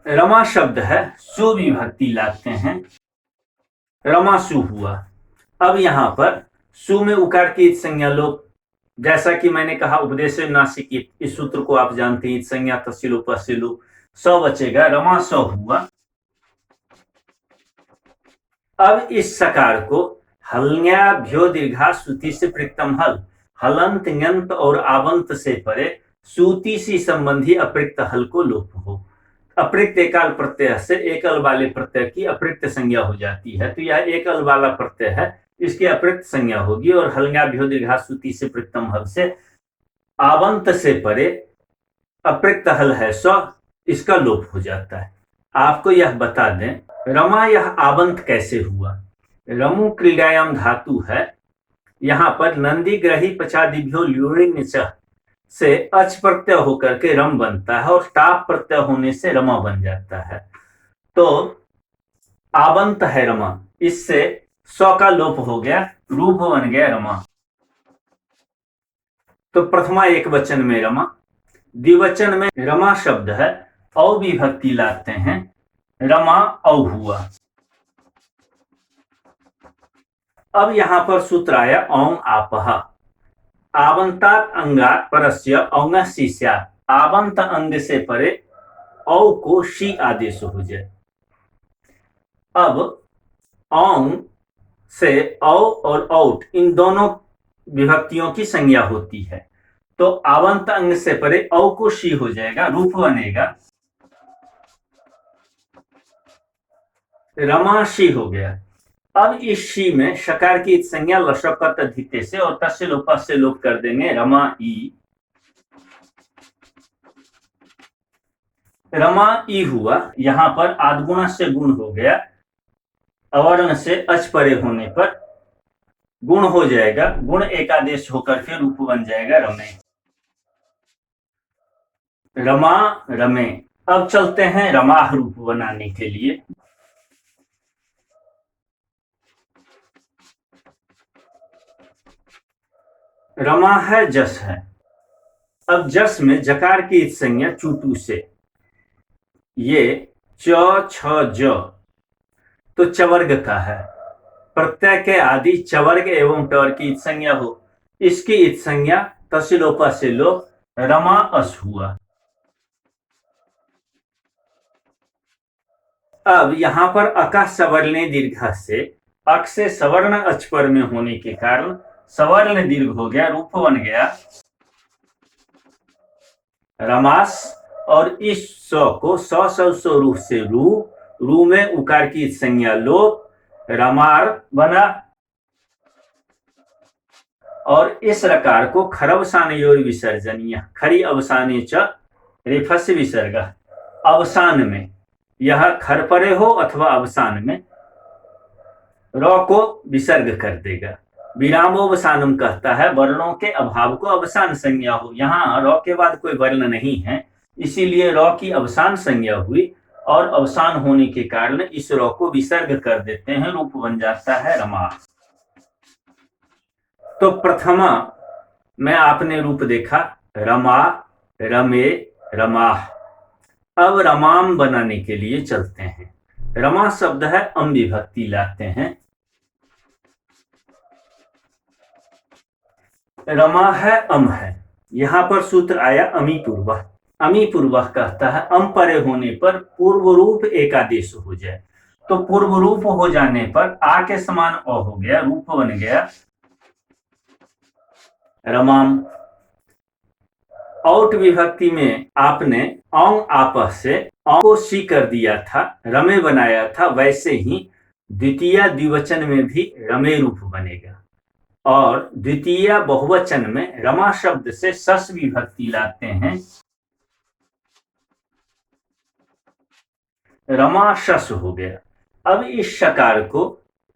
रमा शब्द है, सु विभक्ति लाते हैं, रमासु हुआ। अब यहाँ पर सु में उकार की इत संज्ञा लोप, जैसा कि मैंने कहा उपदेश नासिक, इस सूत्र को आप जानते हैं, इत संज्ञा तस्सिलो पस्सिलो, स बचेगा, रमा स हुआ। अब इस सकार को हल्न्याभ्यो दीर्घा श्रुति से पृक्तम हल, हलंत न्यंत और आवंत से परे श्रुति से संबंधी अप्रयुक्त हल को लोप हो। अप्रयुक्त एकाल प्रत्यय से एकल वाले प्रत्यय की अप्रयुक्त संज्ञा हो जाती है, तो यह एकल वाला प्रत्यय है, इसकी अप्रयुक्त संज्ञा होगी। और हल्न्याभ्यो दीर्घा श्रुति से पृक्तम हल से आवंत से परे अप्रयुक्त हल है स, इसका लोप हो जाता है। आपको यह बता दें, रमा यह आवंत कैसे हुआ। रमु क्रीडायाम धातु है, यहाँ पर नंदी ग्रही पचादिभ्यो ल्यूरिन से अच प्रत्यय होकर के रम बनता है और टाप प्रत्यय होने से रमा बन जाता है, तो आवंत है रमा, इससे स का लोप हो गया, रूप बन गया रमा। तो प्रथमा एक वचन में रमा, द्विवचन में रमा शब्द है, औ विभक्ति लाते हैं, रमा औ हुआ। अब यहां पर सूत्र आया औं आपह, आवंतात अंगात परस्य औंग स्यात्, आवंत अंग से परे औ को शी आदेश हो जाए। अब औं से औ और औट इन दोनों विभक्तियों की संज्ञा होती है, तो आवंत अंग से परे औ को शी हो जाएगा, रूप बनेगा, रमाशी हो गया। अब इस शी में शकार की संज्ञा लशकत धिते से और तस्य लोप से लोप कर देंगे, रमा ई, रमा ई हुआ। यहां पर आदगुण से गुण हो गया, अवर्ण से अच परे होने पर गुण हो जाएगा, गुण एकादेश होकर के रूप बन जाएगा रमे, रमा रमे। अब चलते हैं रमाह रूप बनाने के लिए। रमा है जस है, अब जस में जकार की संज्ञा चूटू से, ये च छ ज तो चवर्ग का है, प्रत्यय के आदि चवर्ग एवं टवर की इत संज्ञा हो, इसकी इत संज्ञा तसिलोपा से लोप, रमा अस हुआ। अब यहां पर अका सवर्ण दीर्घ से, अक से सवर्ण अच पर में होने के कारण सवर्ण दीर्घ हो गया, रूप बन गया रमास। और इस स को स रूप से रू में उकार की संज्ञा लोप, रमार बना। और इस रकार को खरवसानयोर विसर्जनीय, खरी अवसाने च रेफस विसर्ग, अवसान में, यह खर परे हो अथवा अवसान में र को विसर्ग कर देगा। विरामोवसानम कहता है, वर्णों के अभाव को अवसान संज्ञा हो, यहाँ र के बाद कोई वर्ण नहीं है, इसीलिए र की अवसान संज्ञा हुई, और अवसान होने के कारण इस र को विसर्ग कर देते हैं, रूप बन जाता है रमा। तो प्रथमा में आपने रूप देखा रमा, रमे, रमाह। अब रमाम बनाने के लिए चलते हैं। रमा शब्द है, अम विभक्ति लाते हैं, रमा है अम है, यहां पर सूत्र आया अमी पूर्व। अमी पूर्व कहता है अम परे होने पर पूर्व रूप एकादेश हो जाए, तो पूर्व रूप हो जाने पर आ के समान अ हो गया, रूप बन गया रमाम। औट विभक्ति में आपने औं आपह से औ को सी कर दिया था, रमे बनाया था, वैसे ही द्वितीय द्विवचन में भी रमे रूप बनेगा। और द्वितीय बहुवचन में रमा शब्द से सस विभक्ति लाते हैं, रमा शस हो गया। अब इस शकार को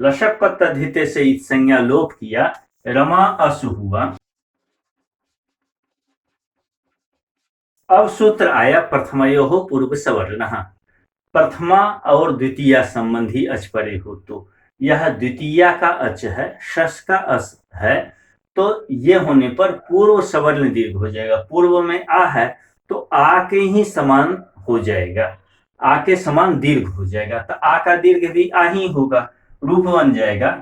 लशक पद्धति से इत संज्ञा लोप किया, रमा अस हुआ। अब सूत्र आया प्रथमयोः पूर्व सवर्णः, प्रथमा और द्वितीय संबंधी अच परे हो, तो यह द्वितीय का अच है, शस का अस है, तो ये होने पर पूर्व सवर्ण दीर्घ हो जाएगा। पूर्व में आ है तो आ के ही समान हो जाएगा। आ के समान दीर्घ हो जाएगा, तो आ का दीर्घ भी आ ही होगा, रूप बन जाएगा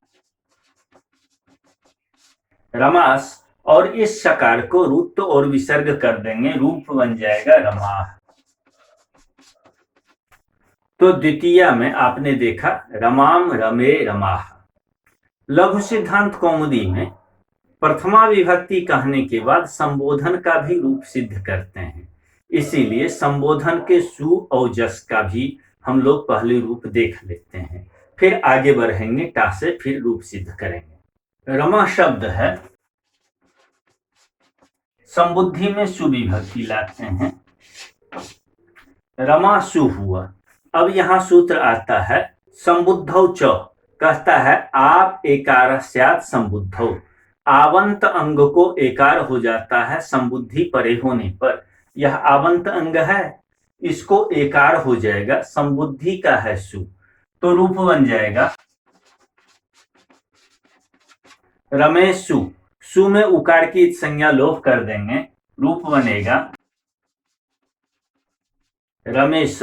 रमास। और इस सकार को रुत्त और विसर्ग कर देंगे, रूप बन जाएगा रमा। तो द्वितीया में आपने देखा रमाम रमे रमाह। लघु सिद्धांत कौमुदी में प्रथमा विभक्ति कहने के बाद संबोधन का भी रूप सिद्ध करते हैं, इसीलिए संबोधन के सु और जस का भी हम लोग पहले रूप देख लेते हैं, फिर आगे बढ़ेंगे टा से, फिर रूप सिद्ध करेंगे। रमा शब्द है, संबुद्धि में सुविभक्ति लाते हैं, रमा सु हुआ। अब यहां सूत्र आता है संबुद्धौ च, कहता है आप एकार स्यात् संबुद्धौ, आवंत अंग को एकार हो जाता है संबुद्धि परे होने पर। यह आवंत अंग है, इसको एकार हो जाएगा, संबुद्धि का है सु, तो रूप बन जाएगा रमेशु। सु में उकार की संज्ञा लोप कर देंगे, रूप बनेगा रमेश।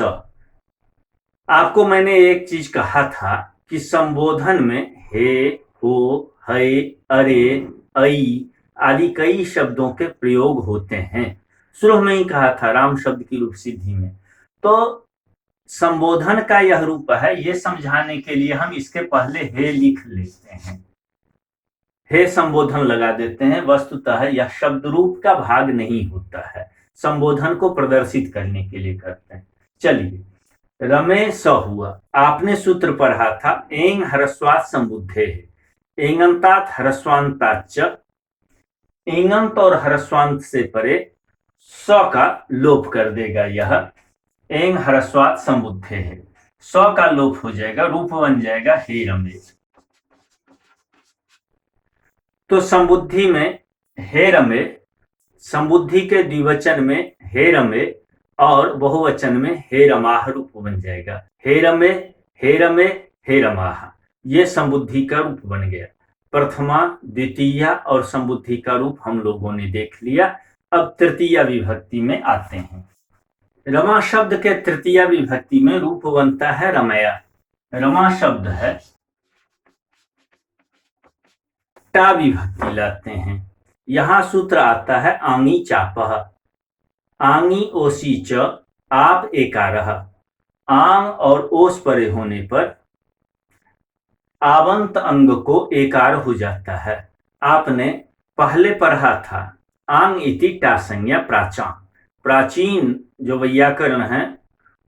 आपको मैंने एक चीज कहा था कि संबोधन में हे, हो, है, अरे, ऐ आदि कई शब्दों के प्रयोग होते हैं। शुरू में ही कहा था राम शब्द की रूप सिद्धि में। तो संबोधन का यह रूप है, ये समझाने के लिए हम इसके पहले हे लिख लेते हैं, हे संबोधन लगा देते हैं। वस्तुतः यह शब्द रूप का भाग नहीं होता है, संबोधन को प्रदर्शित करने के लिए करते हैं। चलिए, रमे स हुआ, आपने सूत्र पढ़ा था एंग ह्रस्वात् संबुद्धे है, एंगंतात ह्रस्वांताच्च, एंगंत और ह्रस्वांत से परे स का लोप कर देगा, यह एंग ह्रस्वात् संबुद्धे है, स का लोप हो जाएगा, रूप बन जाएगा हे रमे। तो संबुद्धि में हे रमे, संबुद्धि के द्विवचन में हे रमे और बहुवचन में हे रमाह रूप बन जाएगा, हे रमे, हे रमे, हे रमाह। ये संबुद्धि का रूप बन गया। प्रथमा, द्वितीया और संबुद्धि का रूप हम लोगों ने देख लिया। अब तृतीया विभक्ति में आते हैं। रमा शब्द के तृतीया विभक्ति में रूप बनता है रमया। रमा शब्द है, टा विभक्ति लाते हैं। यहां सूत्र आता है आंगी चापह, आंगी ओसी च आप एकारह, आंग और ओस परे होने पर आवंत अंग को एकार हो जाता है। आपने पहले पढ़ा था आंग इति टा संज्ञा प्राचान, प्राचीन जो वैयाकरण है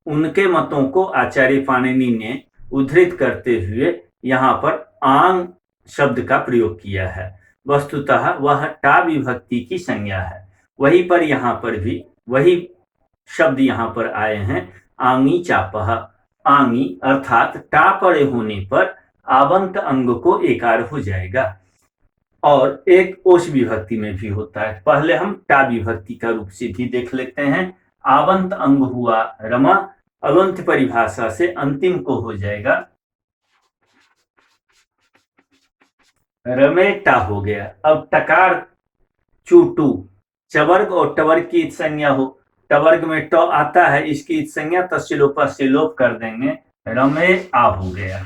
उनके मतों को आचार्य पाणिनि ने उद्धृत करते हुए यहाँ पर आंग शब्द का प्रयोग किया है। वस्तुतः वह टा विभक्ति की संज्ञा है। वहीं पर यहाँ पर भी वही शब्द यहाँ पर आए हैं, आंगी चापह। आंगी अर्थात टा परे होने पर आवंत अंग को एकार हो जाएगा। और एक ओस विभक्ति में भी होता है। पहले हम टा विभक्ति का रूप सिद्धि देख लेते हैं। आवंत अंग हुआ रमा, अलंत परिभाषा से अंतिम को हो जाएगा रमेटा हो गया। अब टकार चूटू, चवर्ग और टवर्ग की संज्ञा हो, टवर्ग में ट आता है, इसकी संज्ञा तस्लोप से लोप कर देंगे, रमे आ हो गया।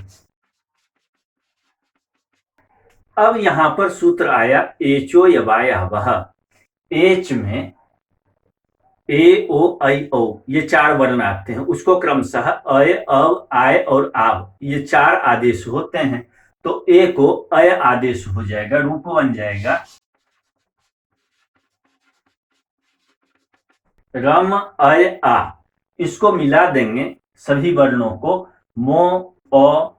अब यहां पर सूत्र आया एचो यवाया वह। एच में ए ओ ऐ ओ ये चार वर्ण आते हैं, उसको क्रमशः अय अव आय और आव ये चार आदेश होते हैं। तो ए को अय आदेश हो जाएगा, रूप बन जाएगा रम अय आ। इसको मिला देंगे सभी वर्णों को, मो अ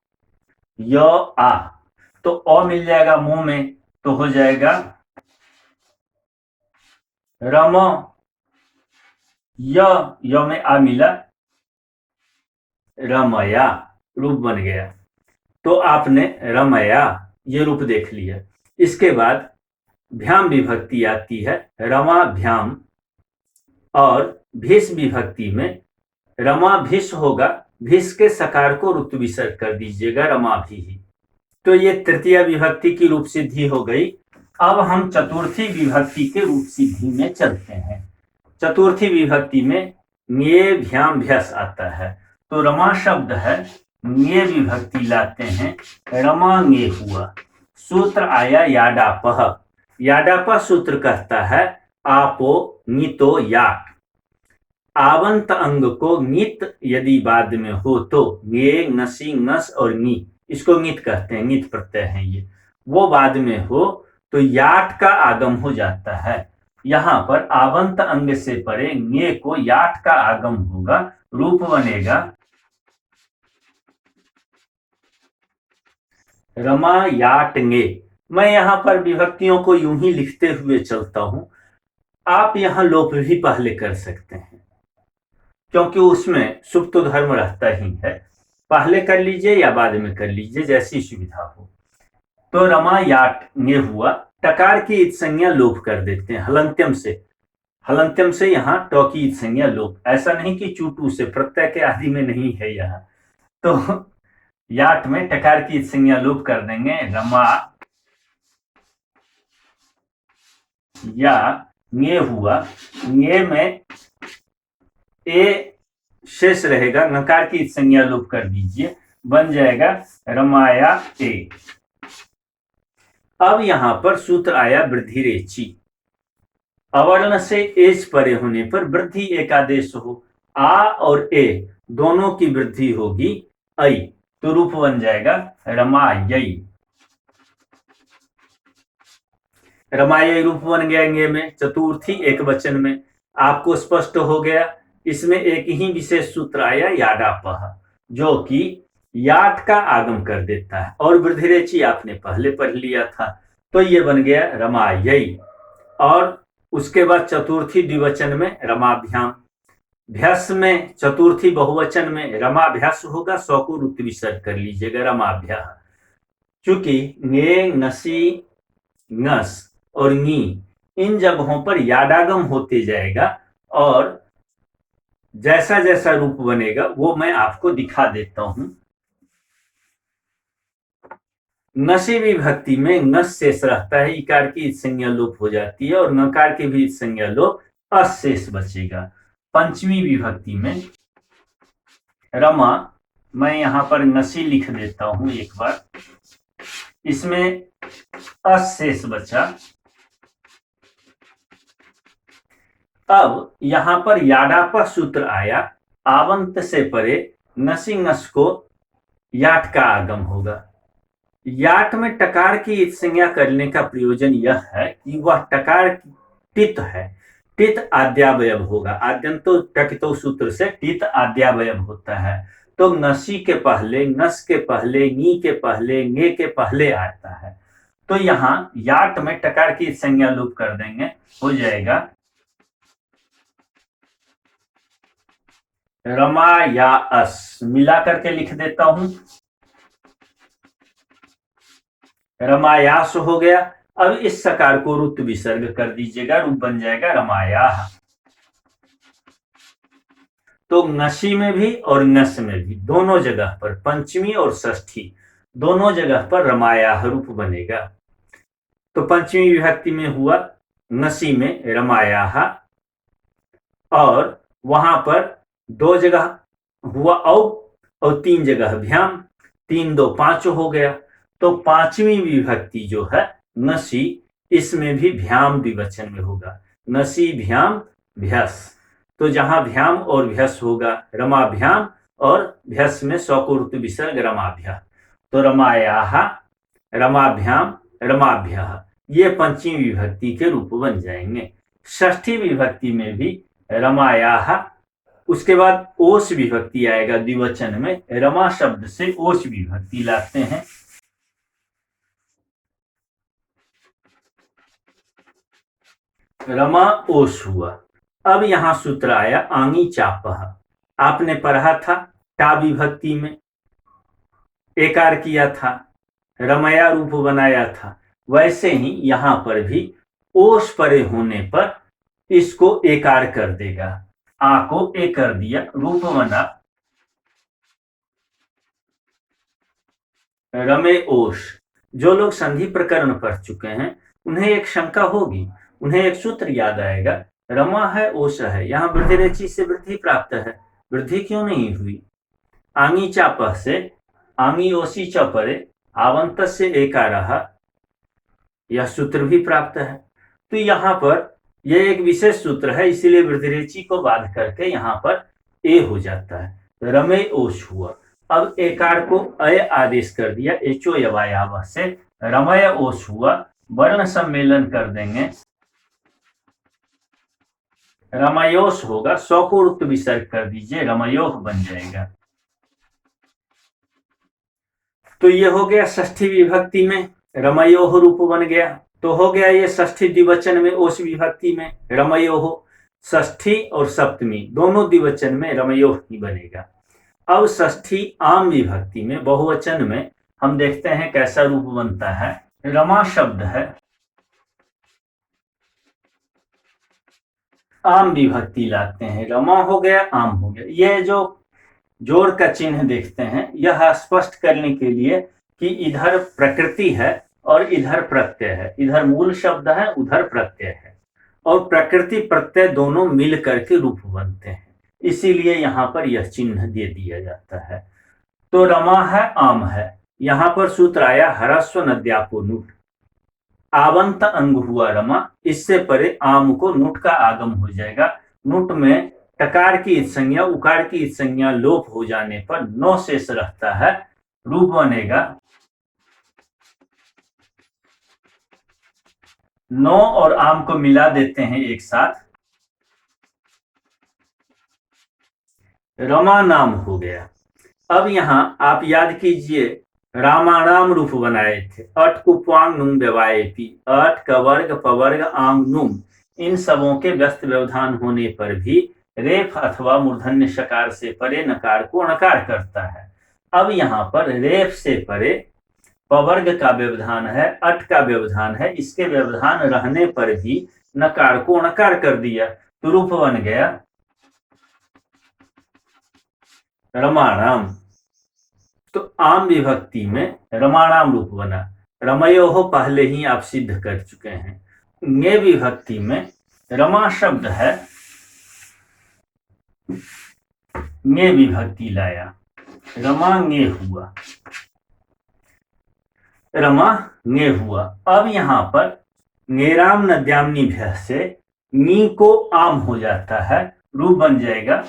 य आ, तो अ मिल जाएगा मुंह में, तो हो जाएगा रम, य में आ मिला, रमया, रूप बन गया। तो आपने रमया ये रूप देख लिया। इसके बाद भ्याम विभक्ति आती है, रमा भ्याम, और भिस विभक्ति में रमा भिस होगा, भिस के सकार को रुक्त विसर्ग कर दीजिएगा, रमा भी ही। तो ये तृतीय विभक्ति की रूप सिद्धि हो गई। अब हम चतुर्थी विभक्ति के रूप सिद्धि में चलते हैं। चतुर्थी विभक्ति में न्ये भ्याम भ्यस आता है। तो रमा शब्द है, ङे विभक्ति लाते हैं, रमा ङे हुआ। सूत्र आया याडापह। याडापह सूत्र कहता है आपो ङितो याट। आवंत अंग को ङित यदि बाद में हो तो ङे, ङसी, ङस और ङी, इसको ङित कहते हैं, ङित प्रत्यय है ये, वो बाद में हो तो याट का आगम हो जाता है। यहां पर आवंत अंग से परे ङे को याट का आगम होगा, रूप बनेगा रमा याट ङे। मैं यहां पर विभक्तियों को यूं ही लिखते हुए चलता हूं, आप यहां लोप भी पहले कर सकते हैं क्योंकि उसमें सुप्त धर्म रहता ही है। पहले कर लीजिए या बाद में कर लीजिए, जैसी सुविधा हो। तो रमा याट ङे हुआ। टकार की इत संज्ञा लोप कर देते हैं हलंत्यम से। हलंत्यम से यहाँ ट की इत संज्ञा लोप, ऐसा नहीं कि चूटू से, प्रत्यय के आदि में नहीं है यहाँ। तो याट में टकार की इत संज्ञा लोप कर देंगे, रमा या ङे हुआ। ङे में ए शेष रहेगा, नकार की संज्ञा लोप कर दीजिए, बन जाएगा रमाया ए। अब यहां पर सूत्र आया वृद्धि रेची। अवर्ण से एज परे होने पर वृद्धि एक आदेश हो, आ और ए दोनों की वृद्धि होगी ऐ, तो रूप बन जाएगा रमायई। रमायई रूप बन गया ङे में, चतुर्थी एक वचन में। आपको स्पष्ट हो गया। इसमें एक ही विशेष सूत्र आया याडापह, जो कि याट का आगम कर देता है, और वृद्धिरेची आपने पहले पढ़ लिया था, तो ये बन गया रमायई। और उसके बाद चतुर्थी द्विवचन में रमाभ्याम, भ्यस में चतुर्थी बहुवचन में रमाभ्यास होगा, सौ को रुत विसर्ग कर लीजिएगा, रमाभ्या। चूंकि ङे, ङसी, ङस और ङी इन जगहों पर याडागम होते जाएगा, और जैसा जैसा रूप बनेगा वो मैं आपको दिखा देता हूं। नसी विभक्ति में नस शेष रहता है, इकार की इत संज्ञा लोप हो जाती है, और नकार की भी इत संज्ञा लोप, अशेष बचेगा। पंचमी विभक्ति में रमा, मैं यहां पर नसी लिख देता हूं एक बार, इसमें अशेष बचा। अब यहां पर याडापह सूत्र आया, आवंत से परे नसी नस को याट का आगम होगा। याट में टकार की इत संज्ञा करने का प्रयोजन यह है कि वह टकार टित है, टित आद्यावयव होगा। आद्यंतो टकितो सूत्र से टित आद्यावयव होता है, तो नसी के पहले, नस के पहले, नी के पहले, ङे के पहले आता है। तो यहां याट में टकार की इत संज्ञा लोप कर देंगे, हो जाएगा रमा या अस। मिला करके लिख देता हूं, रमायास हो गया। अब इस सकार को रुत विसर्ग कर दीजिएगा, रूप बन जाएगा रमाया। तो नसी में भी और नस में भी दोनों जगह पर, पंचमी और षष्ठी दोनों जगह पर रमाया रूप बनेगा। तो पंचमी विभक्ति में हुआ नसी में रमाया, और वहां पर दो जगह हुआ और तीन जगह भ्याम, तीन दो पांच हो गया। तो पांचवी विभक्ति जो है नसी, इसमें भी भ्याम द्विवचन में होगा, नसी भ्याम भ्यस। तो जहां भ्याम और भ्यस होगा रमाभ्याम, और भ्यस में सौ को रुत विसर्ग रमाभ्या, तो रमायाह, रमाभ्याम, रमाभ्या, ये पंचमी विभक्ति के रूप बन जाएंगे। षष्ठी विभक्ति में भी रमायाह, उसके बाद ओस विभक्ति आएगा द्विवचन में, रमा शब्द से ओस विभक्ति लाते हैं। रमा ओस हुआ। अब यहां सूत्र आया आंगी चापह। आपने पढ़ा था टा विभक्ति में एकार किया था, रमया रूप बनाया था, वैसे ही यहां पर भी ओस परे होने पर इसको एकार कर देगा। आ को ए कर दिया, रूप बना रमे ओश। जो लोग संधि प्रकरण पढ़ चुके हैं उन्हें एक शंका होगी, उन्हें एक सूत्र याद आएगा, रमा है ओश है, यहां वृद्धि रेची से वृद्धि प्राप्त है, वृद्धि क्यों नहीं हुई? आंगी चाप से आंगी ओसी च परे आवंत से एकारः, यह सूत्र भी प्राप्त है। तो यहाँ पर यह एक विशेष सूत्र है, इसीलिए वृद्धिरेची को बाध करके यहाँ पर ए हो जाता है। रमे ओश हुआ। अब एकार को अय आदेश कर दिया, एचो यवायाव से रमय ओश हुआ। वर्ण सम्मेलन कर देंगे, रमयोश होगा, सौ को रुक्त विसर्ग कर दीजिए, रमयोह बन जाएगा। तो ये हो गया षष्ठी विभक्ति में रमयोह रूप बन गया। तो हो गया ये षष्ठी द्विवचन में ओश विभक्ति में रमयोह। षष्ठी और सप्तमी दोनों द्विवचन में रमयोह ही बनेगा। अब षष्ठी आम विभक्ति में बहुवचन में हम देखते हैं कैसा रूप बनता है। रमा शब्द है, आम विभक्ति लाते हैं, रमा हो गया, आम हो गया। ये जो जोड़ का चिन्ह देखते हैं, यह स्पष्ट करने के लिए कि इधर प्रकृति है और इधर प्रत्यय है, इधर मूल शब्द है, उधर प्रत्यय है, और प्रकृति प्रत्यय दोनों मिल करके रूप बनते हैं, इसीलिए यहाँ पर यह चिन्ह दे दिया जाता है। तो रमा है, आम है। यहाँ पर सूत्र आया ह्रस्व नद्यापो नुट, आवंत अंग हुआ रमा, इससे परे आम को नुट का आगम हो जाएगा। नुट में टकार की इत संज्ञा, उकार की इत संज्ञा लोप हो जाने पर नौ शेष रहता है, रूप बनेगा नौ और आम को मिला देते हैं एक साथ, रमा नाम हो गया। अब यहां आप याद कीजिए रामाणाम रूप बनाए थे, अट कुप्वांग नुम व्यवायेपी, अट कवर्ग पवर्ग आंग नुम, इन सबों के व्यस्त व्यवधान होने पर भी रेफ अथवा मूर्धन्य शकार से परे नकार को णकार करता है। अब यहाँ पर रेफ से परे पवर्ग का व्यवधान है, अट का व्यवधान है, इसके व्यवधान रहने पर भी नकार को णकार कर दिया, तो रूप बन गया रमाणाम। तो आम विभक्ति में रमाणाम रूप बना। रमयोह पहले ही आप सिद्ध कर चुके हैं। ङे विभक्ति में रमा शब्द है, ङे विभक्ति लाया, रमा ङे हुआ, रमा ङे हुआ। अब यहां पर ङेराम नद्यामनी भ्य से नी को आम हो जाता है, रूप बन जाएगा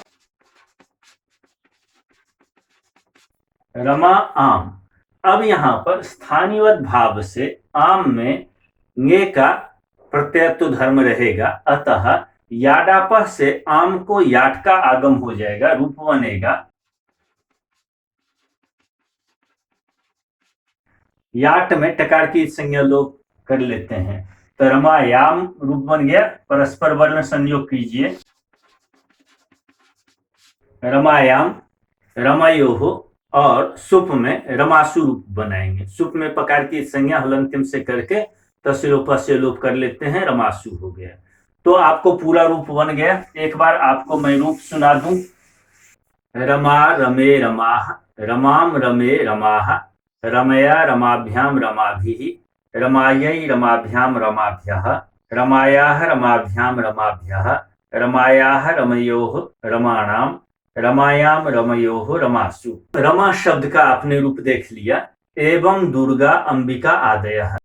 रमा आम। अब यहां पर स्थानीयवत भाव से आम में ङे का प्रत्ययत्व धर्म रहेगा, अतः याडापह से आम को याट का आगम हो जाएगा, रूप बनेगा याट में टकार की संज्ञा लोप कर लेते हैं, तो रमायाम रूप बन गया। परस्पर वर्ण संयोग कीजिए, रमायाम, रमयोह, और सुप में रमासु रूप बनाएंगे। सुप में पकार की संज्ञा हलंतिम से करके तस्लोप से लोप कर लेते हैं, रमासु हो गया। तो आपको पूरा रूप बन गया। एक बार आपको मैं रूप सुना दूं। रमा रमे रमाह, रमाम रमे रमाह, रमया रमाभ्याम रमाभिः, रमायै रमाभ्याम रमाभ्यः, रमायाः रमाभ्याम रमाभ्यः, रमायाः रमयोः रमाणाम, रमायाम रमयोः रमासु। रमा शब्द का आपने रूप देख लिया। एवं दुर्गा अंबिका आदयः।